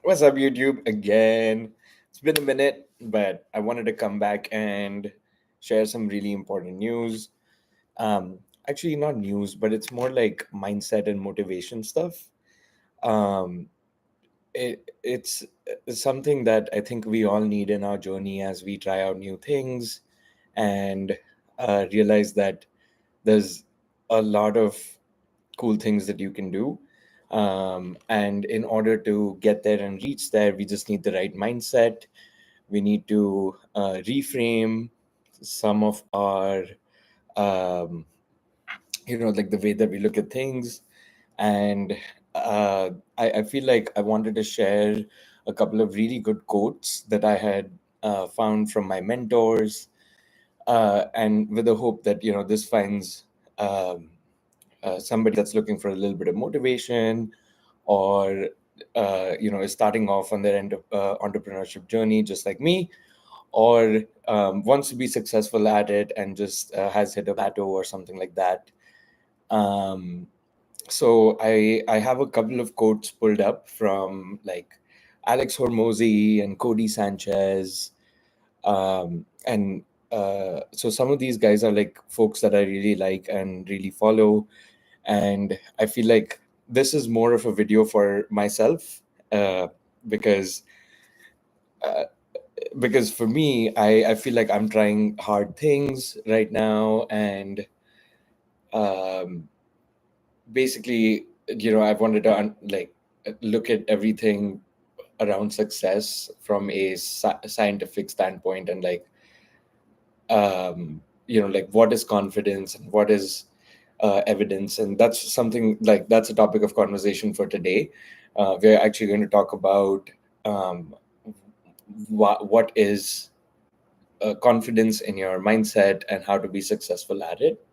What's up, YouTube? Again, it's been a minute, but I wanted to come back and share some really important news. Um, Actually, not news, but it's more like mindset and motivation stuff. Um, it's something that I think we all need in our journey as we try out new things and realize that there's a lot of cool things that you can do. And in order to get there and reach there, we just need the right mindset. We need to reframe some of our, um, like the way that we look at things. And I feel like I wanted to share a couple of really good quotes that I had found from my mentors, and with the hope that this finds um, somebody that's looking for a little bit of motivation, or is starting off on their entrepreneurship journey just like me, or wants to be successful at it and just has hit a plateau or something like that. Um, so I have a couple of quotes pulled up from like Alex Hormozy and Cody Sanchez, and so some of these guys are like folks that I really like and really follow, and I feel like this is more of a video for myself, uh, because uh, because for me, I feel like I'm trying hard things right now, and um, basically, I wanted to look at everything around success from a scientific standpoint, and like like what is confidence and what is evidence, and that's something like that's a topic of conversation for today. We're actually going to talk about um, what is confidence in your mindset and how to be successful at it.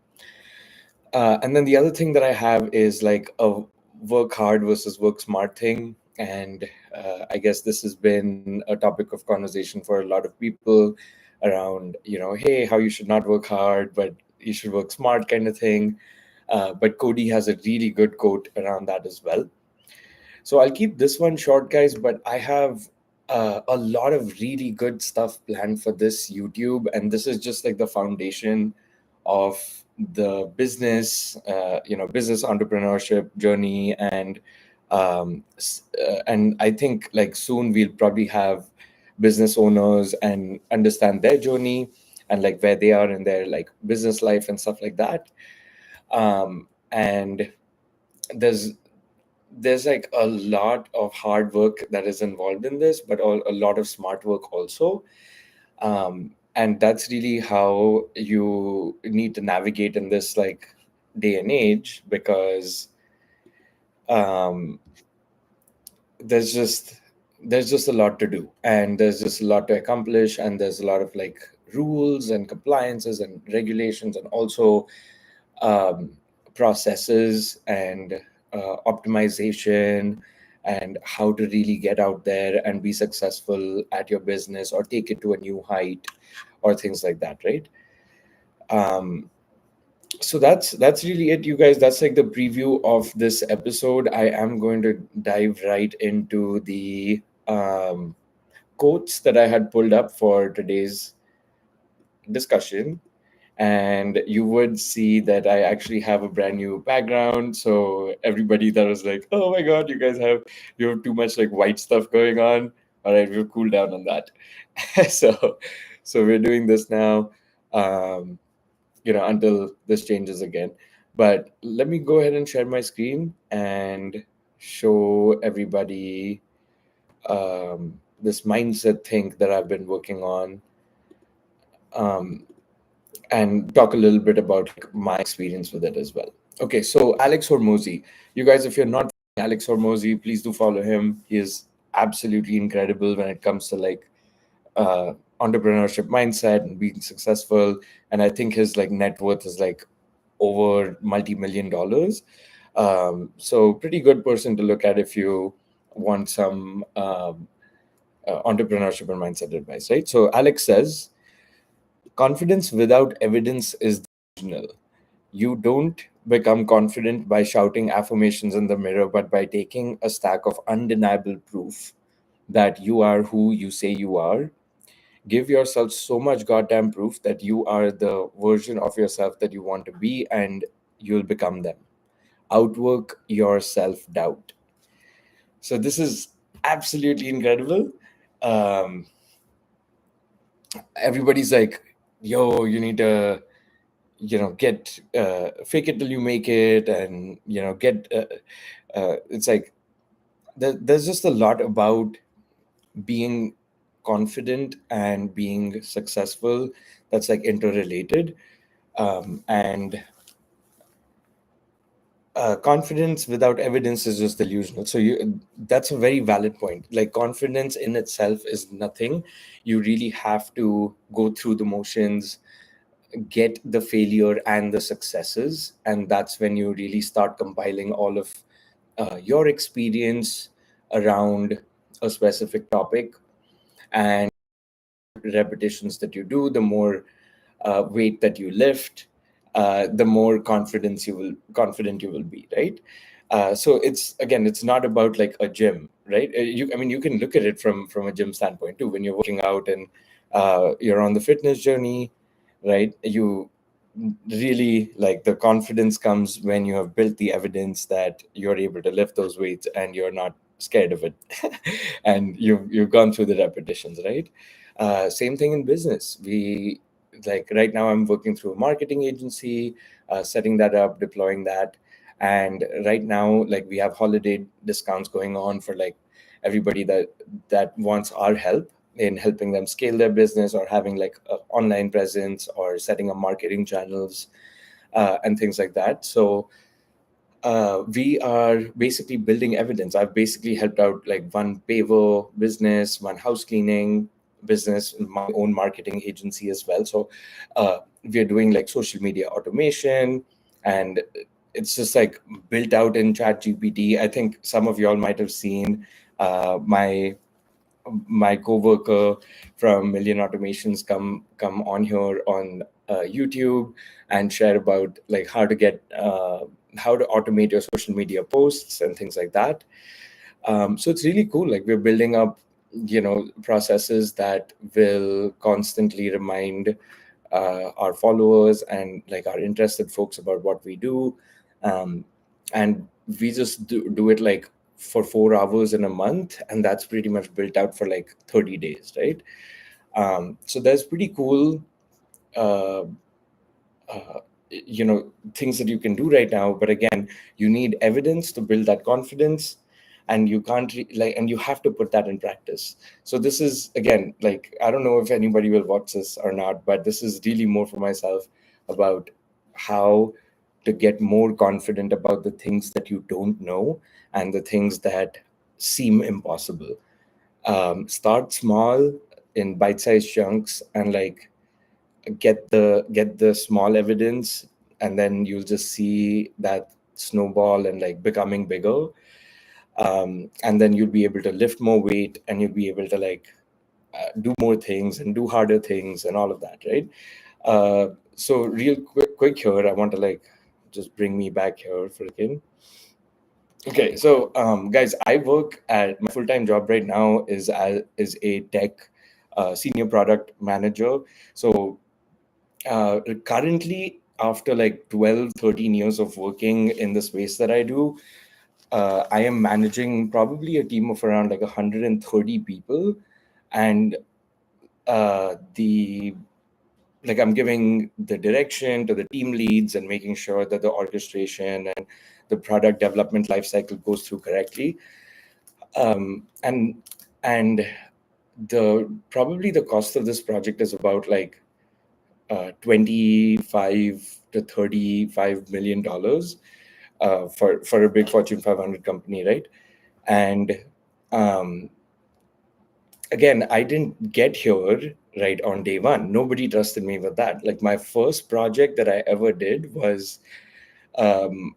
And then the other thing that I have is like a work hard versus work smart thing. And I guess this has been a topic of conversation for a lot of people around, hey, how you should not work hard, but you should work smart kind of thing. But Cody has a really good quote around that as well. So I'll keep this one short, guys, but I have a lot of really good stuff planned for this YouTube. And this is just like the foundation of the business entrepreneurship journey. And I think like soon we'll probably have business owners and understand their journey and like where they are in their like business life and stuff like that. And there's there's like a lot of hard work that is involved in this, but a lot of smart work also. And that's really how you need to navigate in this like day and age, because um, there's just there's just a lot to do, and there's just a lot to accomplish, and there's a lot of like rules and compliances and regulations, and also um, processes and optimization, and how to really get out there and be successful at your business or take it to a new height or things like that, right? Um, so that's really it, you guys. That's like the preview of this episode. I am going to dive right into the quotes that I had pulled up for today's discussion, and you would see that I actually have a brand new background. So everybody that was like, "Oh my god, you have too much like white stuff going on," all right, we'll cool down on that. so so we're doing this now, um, until this changes again. But let me go ahead and share my screen and show everybody this mindset thing that I've been working on. Um, and talk a little bit about like, my experience with it as well. Okay, so Alex Hormozy. You guys, if you're not following Alex Hormozy, please do follow him. He is absolutely incredible when it comes to like uh, entrepreneurship mindset and being successful. And I think his like net worth is like over multi-million dollars. So pretty good person to look at if you want some entrepreneurship and mindset advice, right? So Alex says, confidence without evidence is delusional. You don't become confident by shouting affirmations in the mirror, but by taking a stack of undeniable proof that you are who you say you are. Give yourself so much goddamn proof that you are the version of yourself that you want to be, and you'll become them. Outwork your self doubt. So this is absolutely incredible. Um, Everybody's like, yo, you need to, get fake it till you make it, and get. It's like there's just a lot about being confident and being successful that's like interrelated. And confidence without evidence is just delusional. So that's a very valid point. Like, confidence in itself is nothing. You really have to go through the motions, get the failure and the successes, and that's when you really start compiling all of your experience around a specific topic. And repetitions that you do, the more weight that you lift, the more confident you will be, right? So it's, again, it's not about like a gym, right? I mean, you can look at it from a gym standpoint too. When you're working out and you're on the fitness journey, right? You really, like, the confidence comes when you have built the evidence that you're able to lift those weights and you're not scared of it, and you've gone through the repetitions, right? Same thing in business. We, like, right now I'm working through a marketing agency, setting that up, deploying that. And right now, like, we have holiday discounts going on for like everybody that wants our help in helping them scale their business, or having like an online presence, or setting up marketing channels, and things like that. So we are basically building evidence. I've basically helped out like one paver business, one house cleaning business, my own marketing agency as well. So we are doing like social media automation, and it's just like built out in Chat GPT. I think some of y'all might have seen my coworker from Million Automations come on here on YouTube and share about like how to automate your social media posts and things like that. So it's really cool. Like, we're building up, processes that will constantly remind our followers and like our interested folks about what we do. Um, and we just do it like for 4 hours in a month, and that's pretty much built out for like 30 days, right? So there's pretty cool uh, things that you can do right now. But again, you need evidence to build that confidence, and you can't and you have to put that in practice. So this is, again, like, I don't know if anybody will watch this or not, but this is really more for myself about how to get more confident about the things that you don't know, and the things that seem impossible. Start small, in bite-sized chunks, and like get the small evidence, and then you'll just see that snowball and like becoming bigger. And then you'll be able to lift more weight, and you'll be able to like do more things and do harder things and all of that, right? So real quick here, I want to like just bring me back here for a second. Okay, so guys, I work at my full-time job right now is a tech senior product manager. So currently, after like 12, 13 years of working in the space that I do, I am managing probably a team of around like 130 people. And the like, I'm giving the direction to the team leads and making sure that the orchestration and the product development lifecycle goes through correctly. And the probably the cost of this project is about like 25 to 35 million dollars, for a big Fortune 500 company, right? And um, again, I didn't get here right on day one. Nobody trusted me with that. Like, my first project that I ever did um,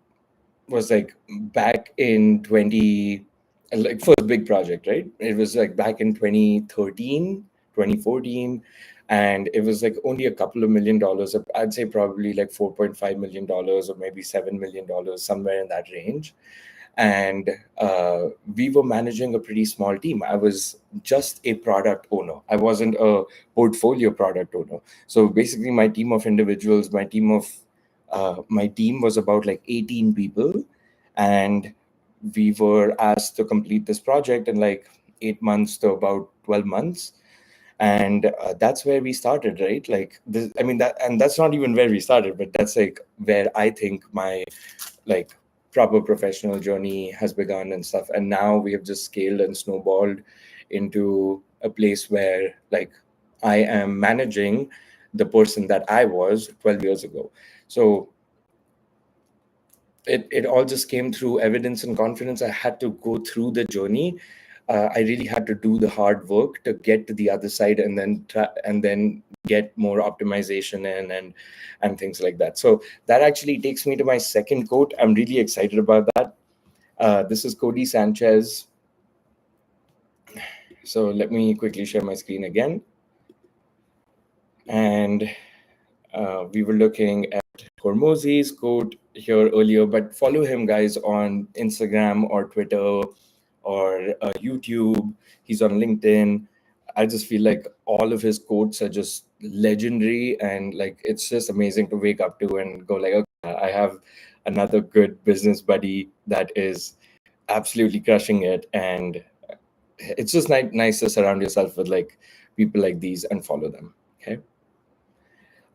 was like back in 20, like, first big project, right? It was like back in 2013, 2014, and it was like only a couple of $1 million. I'd say probably like $4.5 million, or maybe $7 million, somewhere in that range. and we were managing a pretty small team. I was just a product owner. I wasn't a portfolio product owner. So basically, my team of individuals, my team was about like 18 people, and we were asked to complete this project in like 8 months to about 12 months. And that's where we started, right? Like this, I mean, that's not even where we started, but that's like where I think my like proper professional journey has begun and stuff. And now we have just scaled and snowballed into a place where like I am managing the person that I was 12 years ago. So it all just came through evidence and confidence. I had to go through the journey. I really had to do the hard work to get to the other side, and then get more optimization in, and things like that. So that actually takes me to my second quote. I'm really excited about that. This is Cody Sanchez. So let me quickly share my screen again. And we were looking at Hormozi's quote here earlier, but follow him, guys, on Instagram or Twitter or YouTube. He's on LinkedIn. I just feel like all of his quotes are just legendary, and like it's just amazing to wake up to and go like, okay, I have another good business buddy that is absolutely crushing it. And it's just nice to surround yourself with like people like these and follow them. Okay.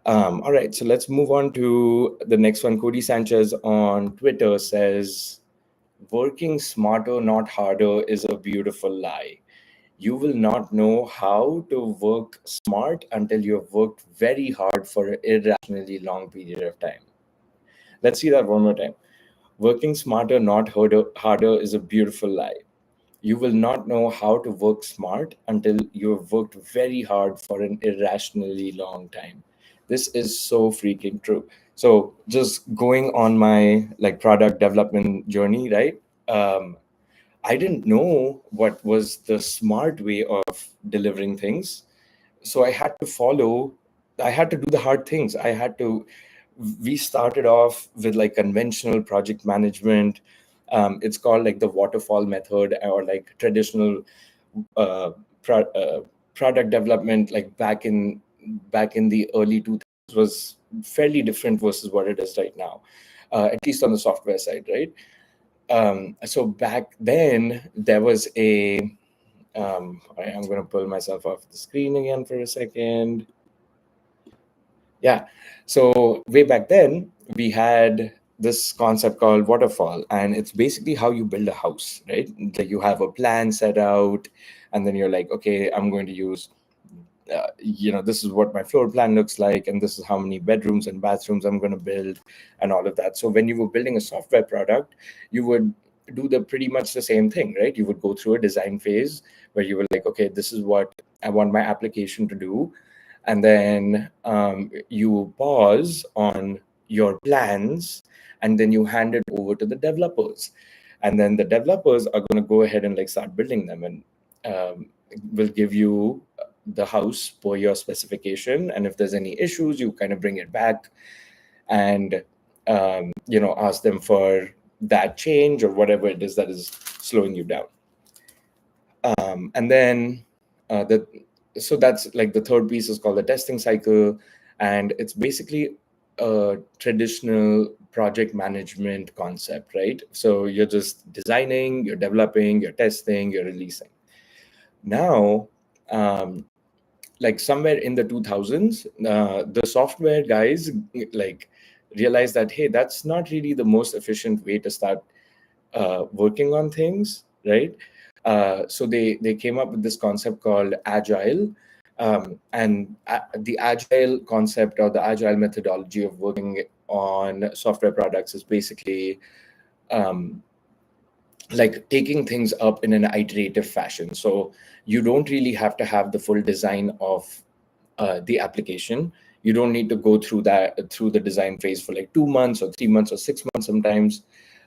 All right, so let's move on to the next one. Cody Sanchez on Twitter says, working smarter, not harder, is a beautiful lie. You will not know how to work smart until you have worked very hard for an irrationally long period of time. Let's see that one more time. Working smarter, not harder is a beautiful lie. You will not know how to work smart until you have worked very hard for an irrationally long time. This is so freaking true. So just going on my like product development journey, right? I didn't know what was the smart way of delivering things. So I had to do the hard things. We started off with like conventional project management. It's called like the waterfall method, or like traditional uh, pro- uh, product development, like back in the early 2000s, was fairly different versus what it is right now, at least on the software side, right? So back then there was a I'm going to pull myself off the screen again for a second. Yeah. So way back then, we had this concept called waterfall, and it's basically how you build a house, right? Like you have a plan set out, and then you're like, okay, I'm going to use, this is what my floor plan looks like, and this is how many bedrooms and bathrooms I'm going to build, and all of that. So when you were building a software product, you would do the pretty much the same thing, right? You would go through a design phase where you were like, okay, this is what I want my application to do, and then you pause on your plans, and then you hand it over to the developers, and then the developers are going to go ahead and like start building them, and will give you the house per your specification. And if there's any issues, you kind of bring it back and ask them for that change or whatever it is that is slowing you down. And then the so that's like the third piece is called the testing cycle, and it's basically a traditional project management concept, right? So you're just designing, you're developing, you're testing, you're releasing. Now, like somewhere in the 2000s, the software guys like realized that, hey, that's not really the most efficient way to start working on things, right? So they came up with this concept called agile, and the agile concept or the agile methodology of working on software products is basically um, like taking things up in an iterative fashion. So you don't really have to have the full design of the application. You don't need to go through the design phase for like 2 months or 3 months or 6 months sometimes,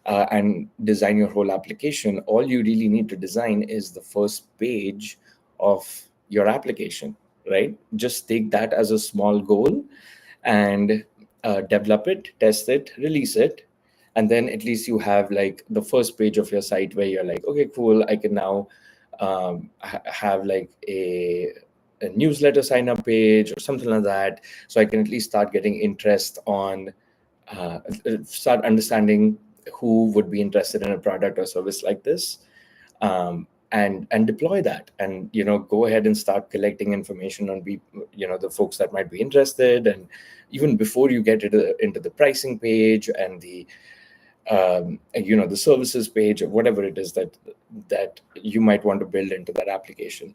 and design your whole application. All you really need to design is the first page of your application, right? Just take that as a small goal and develop it, test it, release it, And then at least you have like the first page of your site where you're like, okay, cool, I can now have like a newsletter sign up page or something like that, so I can at least start getting interest on start understanding who would be interested in a product or service like this, and deploy that, and go ahead and start collecting information on the folks that might be interested. And even before you get into the pricing page and the services page or whatever it is that you might want to build into that application.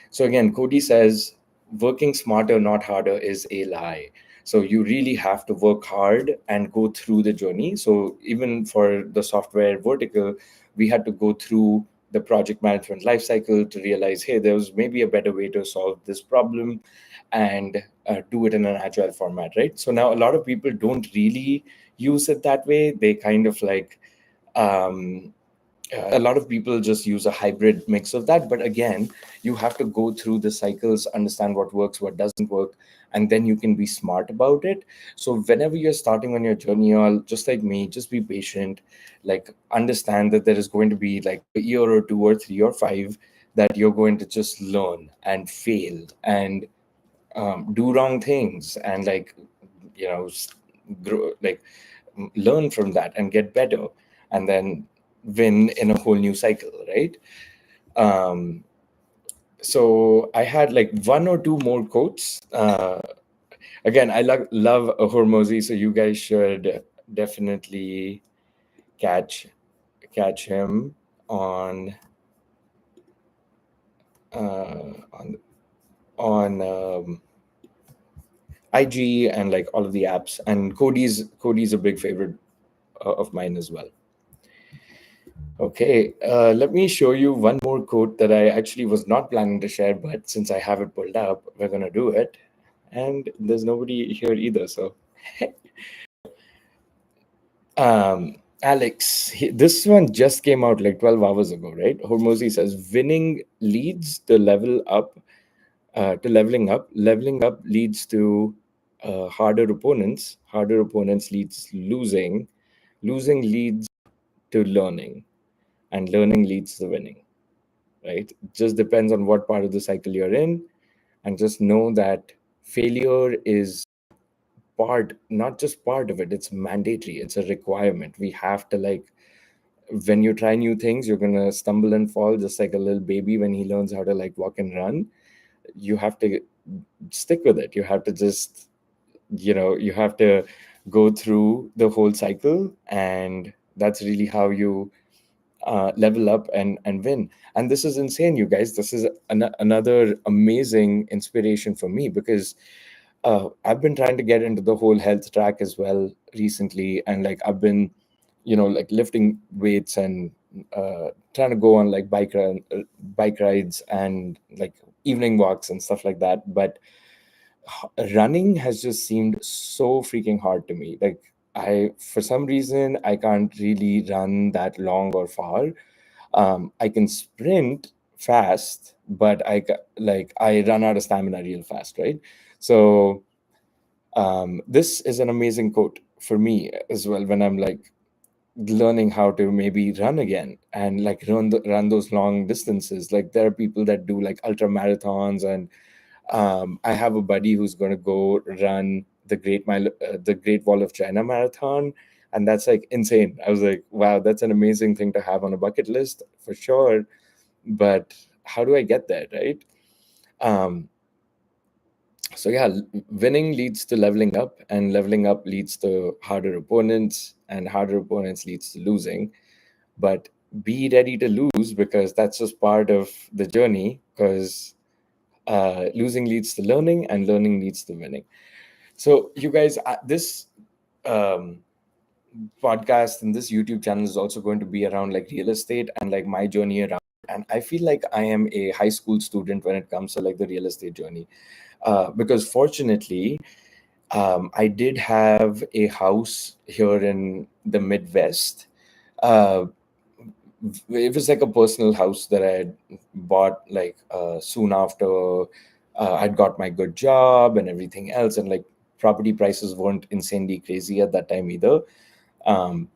So again, Cody says working smarter, not harder, is a lie. So you really have to work hard and go through the journey. So even for the software vertical, we had to go through the project management lifecycle to realize, hey, there was maybe a better way to solve this problem, and do it in an agile format, right? So now a lot of people don't really use it that way. They kind of like um, a lot of people just use a hybrid mix of that. But again, you have to go through the cycles, understand what works, what doesn't work, and then you can be smart about it. So whenever you're starting on your journey, all just like me, just be patient. Like, understand that there is going to be like a year or two or three or five that you're going to just learn and fail and do wrong things, and like grow, like learn from that and get better, and then win in a whole new cycle, right? um so I had like one or two more quotes. Again, I love Hormozy, so you guys should definitely catch him on uh on IG and like all of the apps. And Cody's a big favorite of mine as well. Okay, let me show you one more quote that I actually was not planning to share, but since I have it pulled up, we're gonna do it. And there's nobody here either, so Alex, this one just came out like 12 hours ago, right? Hormozy says, winning leads to leveling up. Leveling up leads to harder opponents. Harder opponents leads losing. Losing leads to learning, and learning leads to winning, right? It just depends on what part of the cycle you're in. And just know that failure is not just part of it, it's mandatory, it's a requirement. We have to like, when you try new things, you're gonna stumble and fall just like a little baby when he learns how to like walk and run. You have to stick with it. You have to just, you have to go through the whole cycle, and that's really how you level up and win. And this is insane, you guys. This is another amazing inspiration for me, because I've been trying to get into the whole health track as well recently, and like I've been, like lifting weights and trying to go on like bike rides and like evening walks and stuff like that. But running has just seemed so freaking hard to me. Like, for some reason, I can't really run that long or far. I can sprint fast, but like I run out of stamina real fast, right? So this is an amazing quote for me as well when I'm like learning how to maybe run again and like run those long distances. Like, there are people that do like ultra marathons, and I have a buddy who's going to go run the Great Wall of China marathon, and that's like insane. I was like, wow, that's an amazing thing to have on a bucket list for sure. But how do I get there, right? Um, so yeah, winning leads to leveling up, and leveling up leads to harder opponents, and harder opponents leads to losing. But be ready to lose, because that's just part of the journey. Because losing leads to learning, and learning leads to winning. So you guys, this um, podcast and this YouTube channel is also going to be around like real estate and like my journey around. And I feel like I am a high school student when it comes to like the real estate journey, because fortunately, I did have a house here in the Midwest. Uh, it was like a personal house that I had bought like soon after I'd got my good job and everything else, and like property prices weren't insanely crazy at that time either. Um,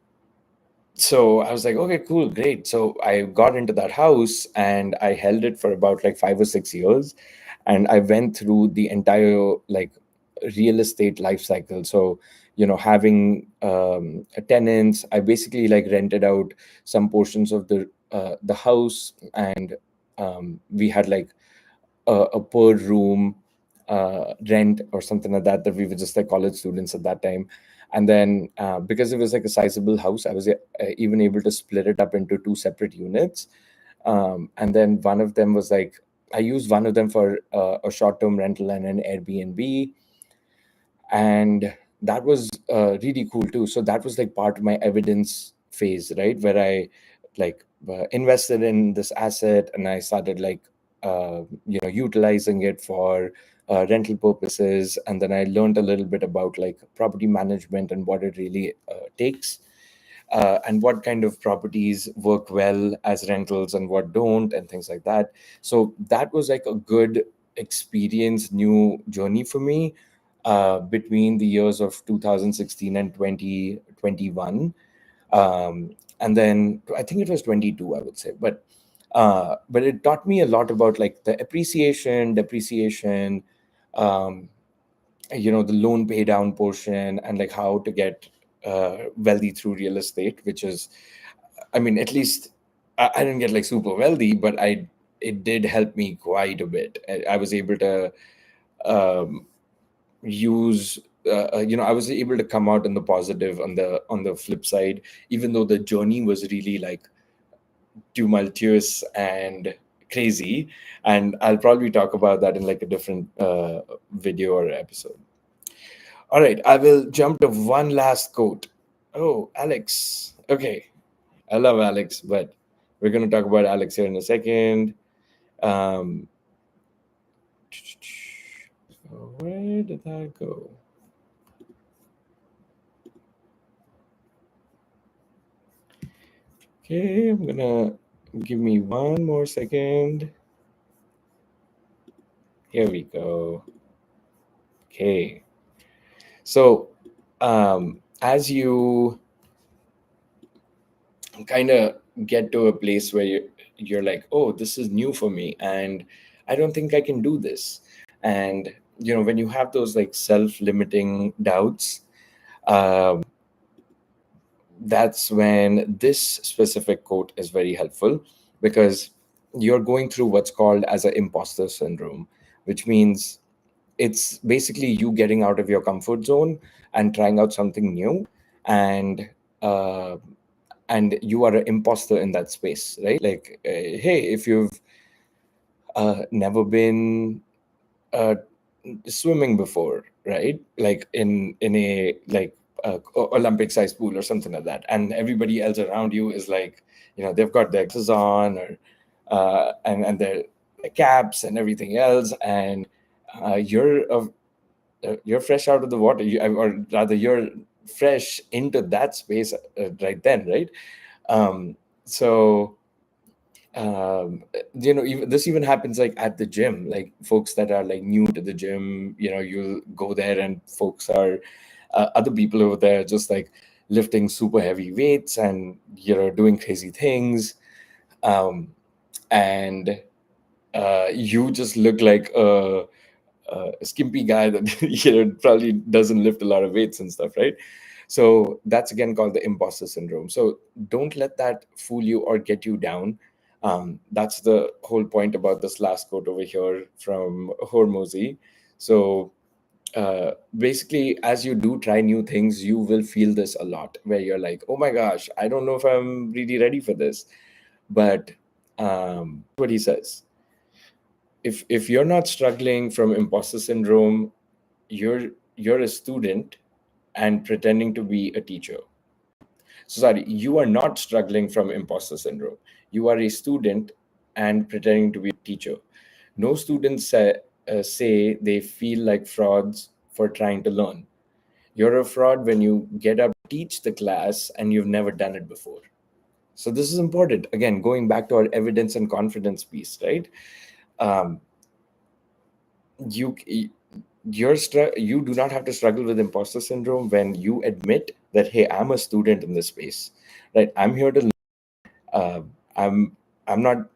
So I was like, okay, cool, great. So I got into that house and I held it for about like 5 or 6 years. And I went through the entire like real estate life cycle. So, having tenants, I basically like rented out some portions of the house, and we had like a per room rent or something like that we were just like college students at that time. And then because it was like a sizable house, I was even able to split it up into two separate units. And then one of them was like, I used one of them for a short-term rental and an Airbnb, and that was really cool too. So that was like part of my evidence phase, right, where I like invested in this asset and I started like utilizing it for rental purposes. And then I learned a little bit about like property management and what it really takes, and what kind of properties work well as rentals and what don't, and things like that. So that was like a good experience, new journey for me between the years of 2016 and 2021. And then I think it was 22, I would say. But it taught me a lot about like the appreciation, depreciation, um, the loan pay down portion, and like how to get wealthy through real estate, which is, I mean, at least I didn't get like super wealthy, but it did help me quite a bit. I was able to um, use I was able to come out in the positive on the flip side, even though the journey was really like tumultuous and crazy. And I'll probably talk about that in like a different video or episode. All right, I will jump to one last quote. Oh, Alex. Okay, I love Alex, but we're going to talk about Alex here in a second. um where did that go? Okay, I'm gonna give me one more second. Here we go. Okay. So, as you kind of get to a place where you're like, oh, this is new for me, and I don't think I can do this. And, when you have those like self limiting doubts, um, that's when this specific quote is very helpful, because you're going through what's called as an imposter syndrome, which means it's basically you getting out of your comfort zone and trying out something new. And uh, and you are an imposter in that space, right? Like, hey, if you've never been uh, swimming before, right? Like in a like Olympic sized pool or something like that, and everybody else around you is like, they've got their glasses on, or and their caps and everything else, and you're fresh out of the water, or rather you're fresh into that space right then, right? So even, this even happens like at the gym, like folks that are like new to the gym, you'll go there and folks are other people over there just like lifting super heavy weights and doing crazy things. um and you just look like a skimpy guy that probably doesn't lift a lot of weights and stuff, right? So that's again called the imposter syndrome. So don't let that fool you or get you down. That's the whole point about this last quote over here from Hormozy. So basically, as you do try new things, you will feel this a lot, where you're like, oh my gosh, I don't know if I'm really ready for this. But what he says, if you're not struggling from imposter syndrome, you're a student and pretending to be a teacher. So sorry, you are not struggling from imposter syndrome. You are a student and pretending to be a teacher. No students say they feel like frauds for trying to learn. You're a fraud when you get up, teach the class, and you've never done it before. So this is important. Again, going back to our evidence and confidence piece, right? Um, you you do not have to struggle with imposter syndrome when you admit that, hey, I'm a student in this space, right? I'm here to uh, I'm I'm not,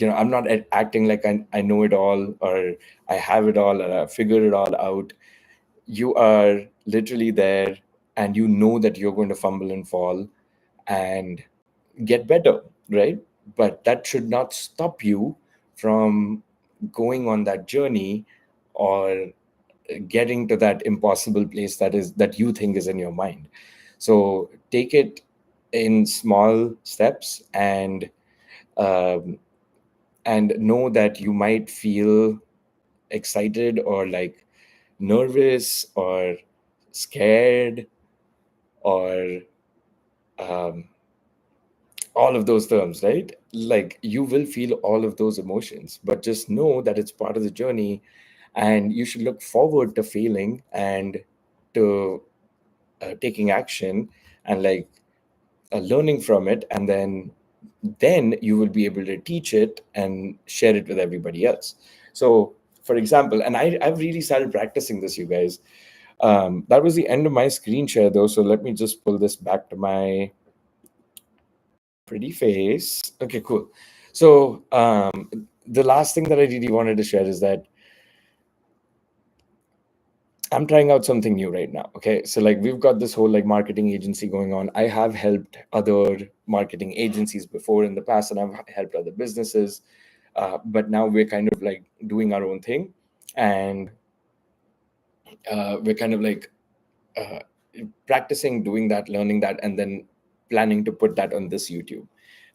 I'm not acting like I know it all, or I have it all, or I figured it all out. You are literally there, and you know that you're going to fumble and fall and get better, right? But that should not stop you from going on that journey, or getting to that impossible place that you think is in your mind. So take it in small steps, um, and know that you might feel excited, or like nervous, or scared, or um, all of those terms, right? Like, you will feel all of those emotions, but just know that it's part of the journey, and you should look forward to failing, and to taking action, and like learning from it, and then you will be able to teach it and share it with everybody else. So, for example, and I've really started practicing this, you guys. That was the end of my screen share, though, so let me just pull this back to my pretty face. Okay, cool. So, the last thing that I really wanted to share is that I'm trying out something new right now. Okay. So, like, we've got this whole like marketing agency going on. I have helped other marketing agencies before in the past, and I've helped other businesses. But now we're kind of like doing our own thing. And we're kind of like uh, practicing doing that, learning that, and then planning to put that on this YouTube,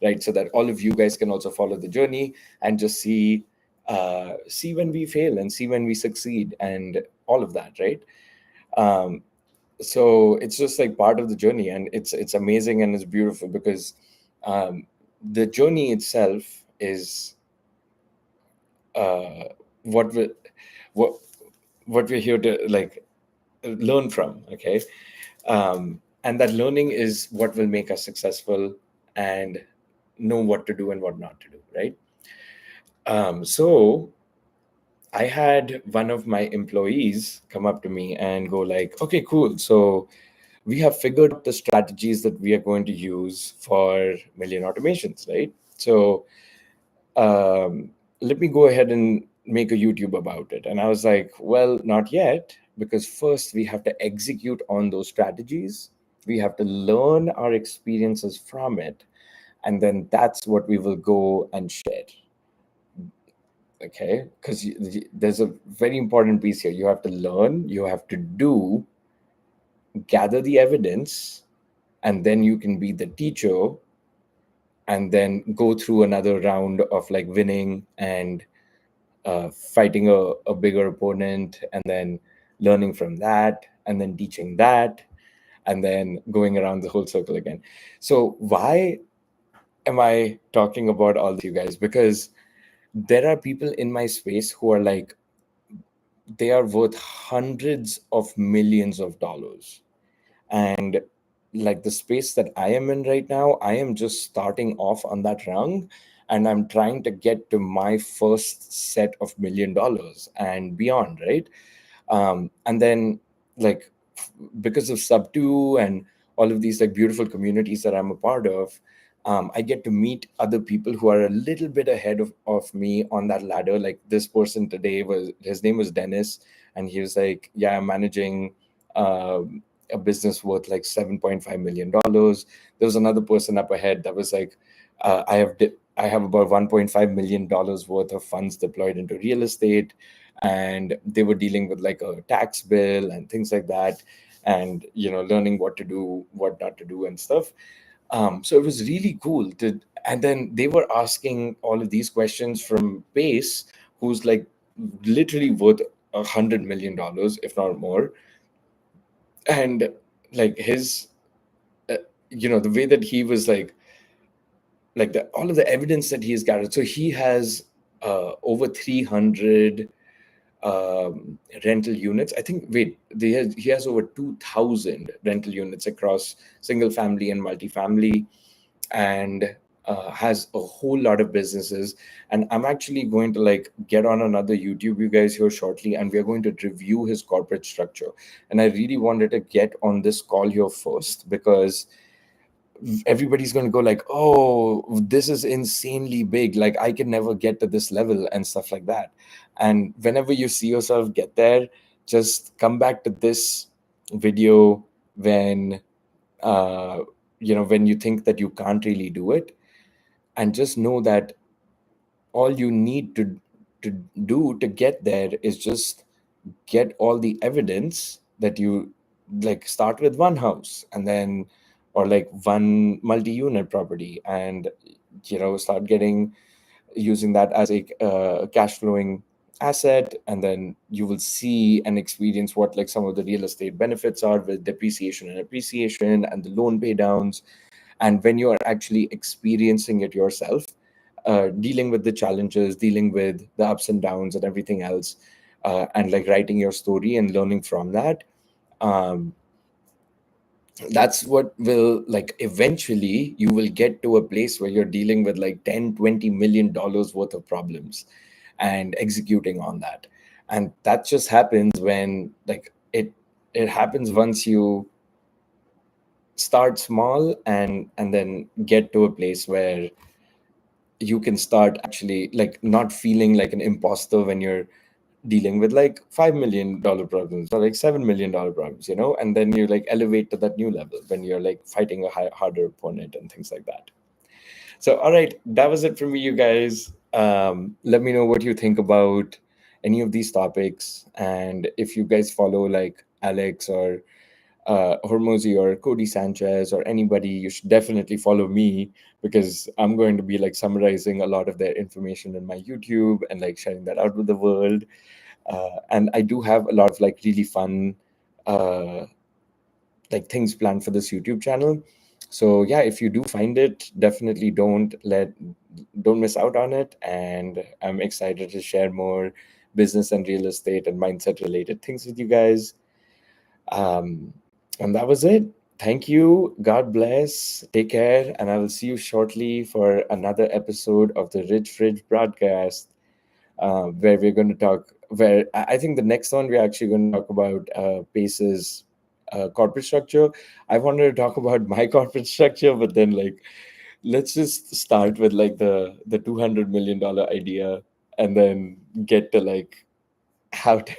right? So that all of you guys can also follow the journey, and just see when we fail, and see when we succeed, and all of that, right? Um, so it's just like part of the journey, and it's amazing, and it's beautiful, because um, the journey itself is uh, what we what what we're here to like learn from. Okay. And that learning is what will make us successful, and know what to do and what not to do, right? So I had one of my employees come up to me and go like, okay, cool, so we have figured out the strategies that we are going to use for million automations, right? So um, let me go ahead and make a YouTube about it. And I was like, well, not yet, because first we have to execute on those strategies. We have to learn our experiences from it. And then that's what we will go and share. Okay. Because there's a very important piece here. You have to learn, you have to do, gather the evidence, and then you can be the teacher, and then go through another round of like winning, and fighting a bigger opponent, and then learning from that, and then teaching that, and then going around the whole circle again. So why am I talking about all this, you guys? Because there are people in my space who are like, they are worth hundreds of millions of dollars. And like, the space that I am in right now, I am just starting off on that rung, and I'm trying to get to my first set of $1 million and beyond, right? And then, like, because of Sub2 and all of these like beautiful communities that I'm a part of, I get to meet other people who are a little bit ahead of me on that ladder. Like, this person today, was his name was Dennis, and he was like, yeah, I'm managing a business worth like $7.5 million. There was another person up ahead that was like, I have about $1.5 million worth of funds deployed into real estate, and they were dealing with like a tax bill and things like that, and learning what to do, what not to do, and stuff. So it was really cool to, and then they were asking all of these questions from Pace, who's like literally worth $100 million, if not more. And like his uh, the way that he was like the all of the evidence that he has gathered. So he has over 300 rental units. I think, wait, he has over 2,000 rental units across single family and multifamily, and has a whole lot of businesses. And I'm actually going to like get on another YouTube, you guys, here shortly, and we're going to review his corporate structure. And I really wanted to get on this call here first, because everybody's going to go like, oh, this is insanely big, like I can never get to this level and stuff like that. And whenever you see yourself get there, just come back to this video when uh, when you think that you can't really do it, and just know that all you need to do to get there is just get all the evidence that you, like, start with one house, and then, or like one multi-unit property, and start getting, using that as a cash flowing asset, and then you will see and experience what, like, some of the real estate benefits are with depreciation and appreciation and the loan pay downs. And when you are actually experiencing it yourself, dealing with the challenges, dealing with the ups and downs and everything else, and like writing your story and learning from that, um, that's what will, like, eventually you will get to a place where you're dealing with like 10-20 million dollars worth of problems and executing on that. And that just happens when, like, it happens once you start small and then get to a place where you can start actually, like, not feeling like an imposter when you're dealing with like $5 million problems or like $7 million problems, and then you like elevate to that new level when you're like fighting a harder opponent and things like that. So, all right, that was it from me, you guys. Let me know what you think about any of these topics, and if you guys follow like Alex or Hormozy or Cody Sanchez or anybody, you should definitely follow me, because I'm going to be like summarizing a lot of their information in my YouTube and like sharing that out with the world. And I do have a lot of like really fun uh, like things planned for this YouTube channel. So yeah, if you do find it, definitely don't miss out on it. And I'm excited to share more business and real estate and mindset related things with you guys. Um, and that was it. Thank you. God bless. Take care. And I will see you shortly for another episode of the Rich Fridge broadcast, where we're going to talk. Where I think the next one we're actually going to talk about Pace's corporate structure. I wanted to talk about my corporate structure, but then, like, let's just start with like the $200 million idea, and then get to like how to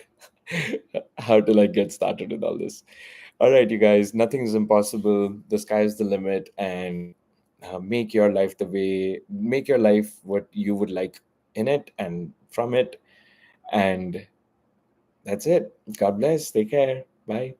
how to like get started with all this. All right, you guys, nothing is impossible. The sky is the limit, and make your life what you would like in it and from it. And that's it. God bless. Take care. Bye.